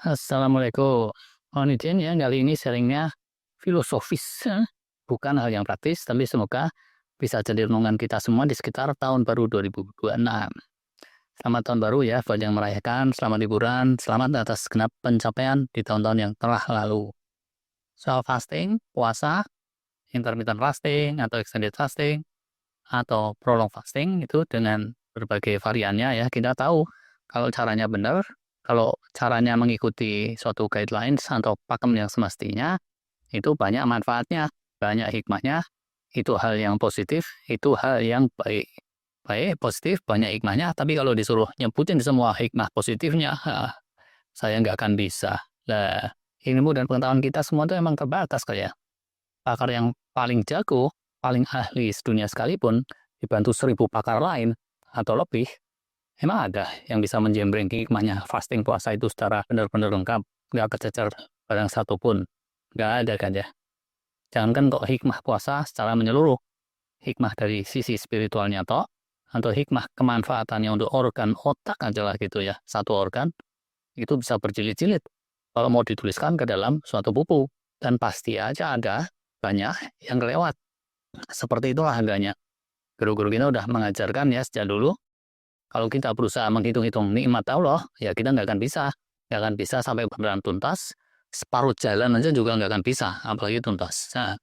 Assalamualaikum. Oh, izin ya, kali ini sharingnya filosofis, bukan hal yang praktis, tapi semoga bisa jadi renungan kita semua di sekitar tahun baru 2026. Selamat tahun baru ya, buat yang merayakan, selamat liburan, selamat atas segenap pencapaian di tahun-tahun yang telah lalu. Soal fasting, puasa, intermittent fasting, atau extended fasting, atau prolong fasting, itu dengan berbagai variannya ya, kita tahu kalau caranya benar, kalau caranya mengikuti suatu guidelines atau pakem yang semestinya, itu banyak manfaatnya, banyak hikmahnya, itu hal yang positif, itu hal yang baik. Baik, positif, banyak hikmahnya, tapi kalau disuruh nyebutin semua hikmah positifnya, saya nggak akan bisa. Nah, ilmu dan pengetahuan kita semua itu emang terbatas kayak. Pakar yang paling jago, paling ahli sedunia sekalipun, dibantu 1000 pakar lain atau lebih, emang ada yang bisa menjembreng hikmahnya fasting puasa itu secara benar-benar lengkap, nggak kececer barang satu pun. Nggak ada kan ya. Jangankan kok hikmah puasa secara menyeluruh, hikmah dari sisi spiritualnya toh, atau hikmah kemanfaatannya untuk organ otak aja lah gitu ya, satu organ, itu bisa berjilid-jilid kalau mau dituliskan ke dalam suatu buku. Dan pasti aja ada banyak yang kelewat. Seperti itulah harganya. Guru-guru kita udah mengajarkan ya sejak dulu, kalau kita berusaha menghitung-hitung nikmat Allah, ya kita nggak akan bisa. Nggak akan bisa sampai beneran tuntas, separuh jalan aja juga nggak akan bisa, apalagi tuntas. Nah,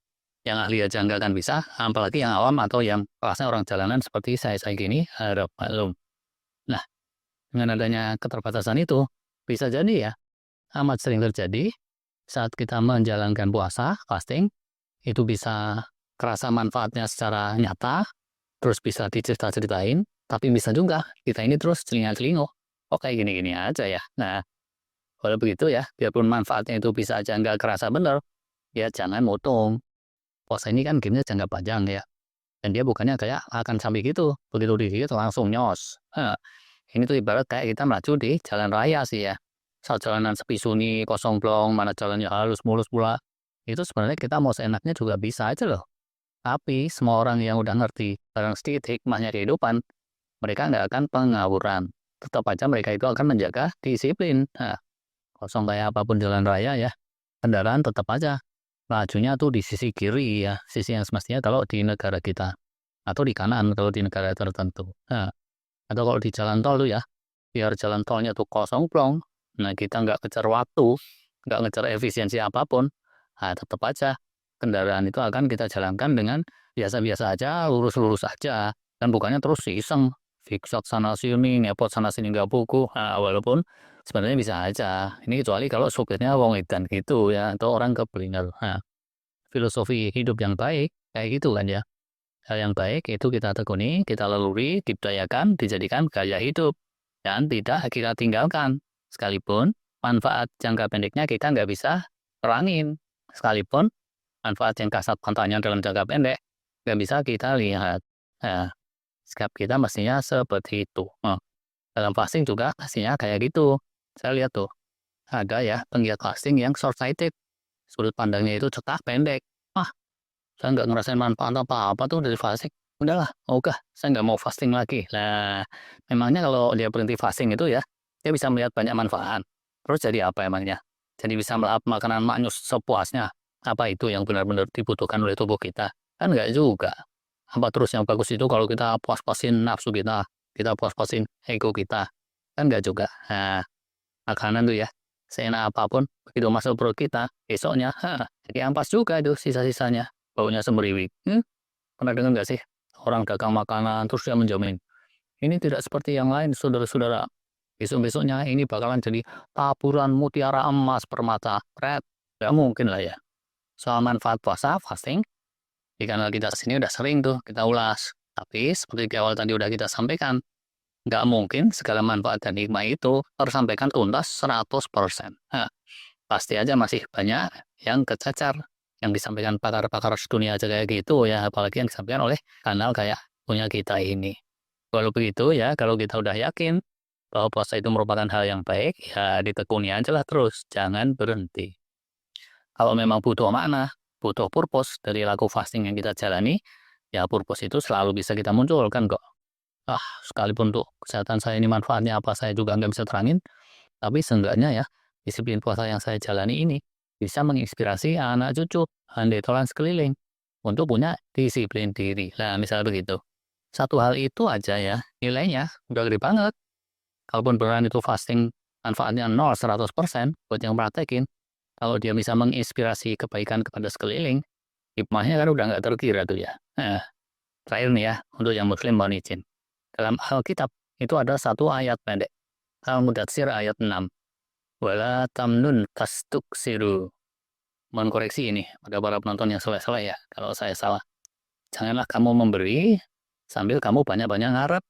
yang ahli aja nggak akan bisa, apalagi yang awam atau yang kelasnya orang jalanan seperti saya gini, harap maklum. Nah, dengan adanya keterbatasan itu, bisa jadi ya, amat sering terjadi saat kita menjalankan puasa, fasting, itu bisa kerasa manfaatnya secara nyata, terus bisa dicerita-ceritain, tapi bisa juga kita ini terus telinga-telingo. Oh kayak gini-gini aja ya. Nah, kalau begitu ya, biarpun manfaatnya itu bisa aja nggak kerasa bener, ya jangan motong. Puasa ini kan gamenya jangka panjang ya. Dan dia bukannya kayak akan sampai gitu, begitu digigit langsung nyos. Ini tuh ibarat kayak kita melaju di jalan raya sih ya. Saat jalanan sepi sunyi, kosong blong, mana jalannya halus mulus pula. Itu sebenarnya kita mau seenaknya juga bisa aja loh. Tapi semua orang yang udah ngerti barang sedikit hikmahnya kehidupan, mereka nggak akan pengawuran. Tetap aja mereka itu akan menjaga disiplin. Nah, kosong kayak apapun jalan raya ya, kendaraan tetap aja lajunya tuh di sisi kiri ya, sisi yang semestinya kalau di negara kita. Atau di kanan kalau di negara tertentu. Nah, atau kalau di jalan tol tuh ya, biar jalan tolnya tuh kosong plong, nah kita nggak kejar waktu, nggak ngejar efisiensi apapun, nah tetap aja kendaraan itu akan kita jalankan dengan biasa-biasa aja, lurus-lurus aja, dan bukannya terus iseng, zigzag sana sini, ngepot sana sini nggak buku, nah, walaupun sebenarnya bisa aja, ini kecuali kalau supirnya wong edan gitu ya, atau orang keblinger. Nah, filosofi hidup yang baik kayak gitu kan ya. Hal yang baik itu kita tekuni, kita laluri, dibudayakan, dijadikan gaya hidup, dan tidak kita tinggalkan. Sekalipun manfaat jangka pendeknya kita nggak bisa terangin. Sekalipun manfaat yang kasat matanya dalam jangka pendek nggak bisa kita lihat. Nah, sikap kita mestinya seperti itu. Dalam fasting juga pastinya kayak gitu. Saya lihat tuh, ada ya penggiat fasting yang short-sighted. Sudut pandangnya itu cetak pendek. Saya nggak ngerasain manfaat apa-apa tuh dari fasting. Udahlah, ogah, saya nggak mau fasting lagi. Lah, memangnya kalau dia berhenti fasting itu ya, dia bisa melihat banyak manfaat. Terus jadi apa emangnya? Jadi bisa melahap makanan maknyus sepuasnya. Apa itu yang benar-benar dibutuhkan oleh tubuh kita? Kan nggak juga. Apa terus yang bagus itu kalau kita puas-puasin nafsu kita puas-puasin ego kita. Kan nggak juga. Nah, makanan tuh ya, seenak apapun, begitu masuk perut kita, besoknya, jadi ampas juga itu sisa-sisanya. Baunya semeriwing. Pernah dengar nggak sih? Orang dagang makanan, terus dia menjamin, ini tidak seperti yang lain, saudara-saudara. Besok-besoknya ini bakalan jadi taburan mutiara emas permata. Keren. Nggak mungkin lah ya. Soal manfaat puasa, fasting, di kanal kita sini udah sering tuh kita ulas. Tapi seperti di awal tadi udah kita sampaikan, nggak mungkin segala manfaat dan hikmah itu tersampaikan tuntas 100%. Pasti aja masih banyak yang kececer, yang disampaikan pakar-pakar dunia aja kayak gitu ya, apalagi yang disampaikan oleh kanal kayak punya kita ini. Kalau begitu ya, kalau kita udah yakin bahwa puasa itu merupakan hal yang baik, ya ditekuni aja lah terus, jangan berhenti. Kalau memang butuh makna, butuh purpose dari laku fasting yang kita jalani, ya purpose itu selalu bisa kita munculkan kok. Sekalipun untuk kesehatan saya ini manfaatnya apa saya juga nggak bisa terangin, tapi seenggaknya ya, disiplin puasa yang saya jalani ini bisa menginspirasi anak cucu, handetolan sekeliling untuk punya disiplin diri. Nah, misal begitu. Satu hal itu aja ya, nilainya udah gede banget. Kalaupun beneran itu fasting manfaatnya 0, 100% buat yang praktekin, kalau dia bisa menginspirasi kebaikan kepada sekeliling, hikmahnya kan udah nggak terkira tuh ya. Nah, terakhir nih ya, untuk yang muslim mohon izin. Dalam Alkitab itu ada satu ayat pendek. Al-Mudatsir ayat 6. Wala tamnun tastuksiru. Mohon koreksi ini pada para penonton yang soleh-soleh ya, kalau saya salah. Janganlah kamu memberi sambil kamu banyak-banyak ngarep.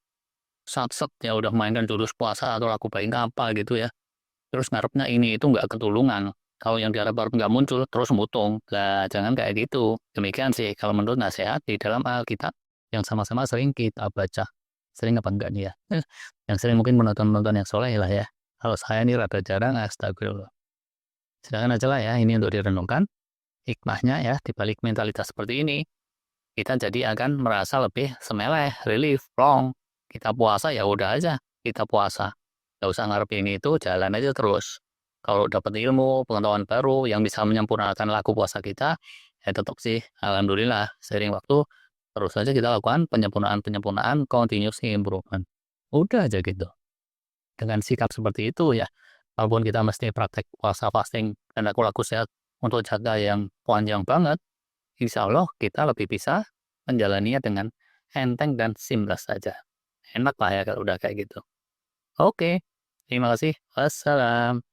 Sat-set ya udah mainkan jurus puasa atau laku baik apa gitu ya. Terus ngarepnya ini itu nggak ketulungan. Kalau yang diharap-harap nggak muncul, terus mutung. Lah, jangan kayak gitu. Demikian sih kalau menurut nasihat di dalam Alkitab yang sama-sama sering kita baca. Sering apa enggak nih ya? Yang sering mungkin penonton-penonton yang soleh lah ya. Kalau saya nih rada jarang, astagfirullah. Sedangkan aja lah ya, ini untuk direnungkan. Hikmahnya ya, di balik mentalitas seperti ini, kita jadi akan merasa lebih semeleh, relief, plong. Kita puasa ya udah aja, kita puasa. Gak usah ngarep ini itu, jalan aja terus. Kalau dapat ilmu, pengetahuan baru yang bisa menyempurnakan laku puasa kita, ya tetap sih, alhamdulillah, seiring waktu, terus saja kita lakukan penyempurnaan-penyempurnaan, continuous improvement. Udah aja gitu. Dengan sikap seperti itu ya, walaupun kita mesti praktek puasa fasting dan laku-laku sehat untuk jangka yang panjang banget, insya Allah kita lebih bisa menjalaninya dengan enteng dan seamless saja. Enak lah ya kalau udah kayak gitu. Oke, terima kasih. Wassalam.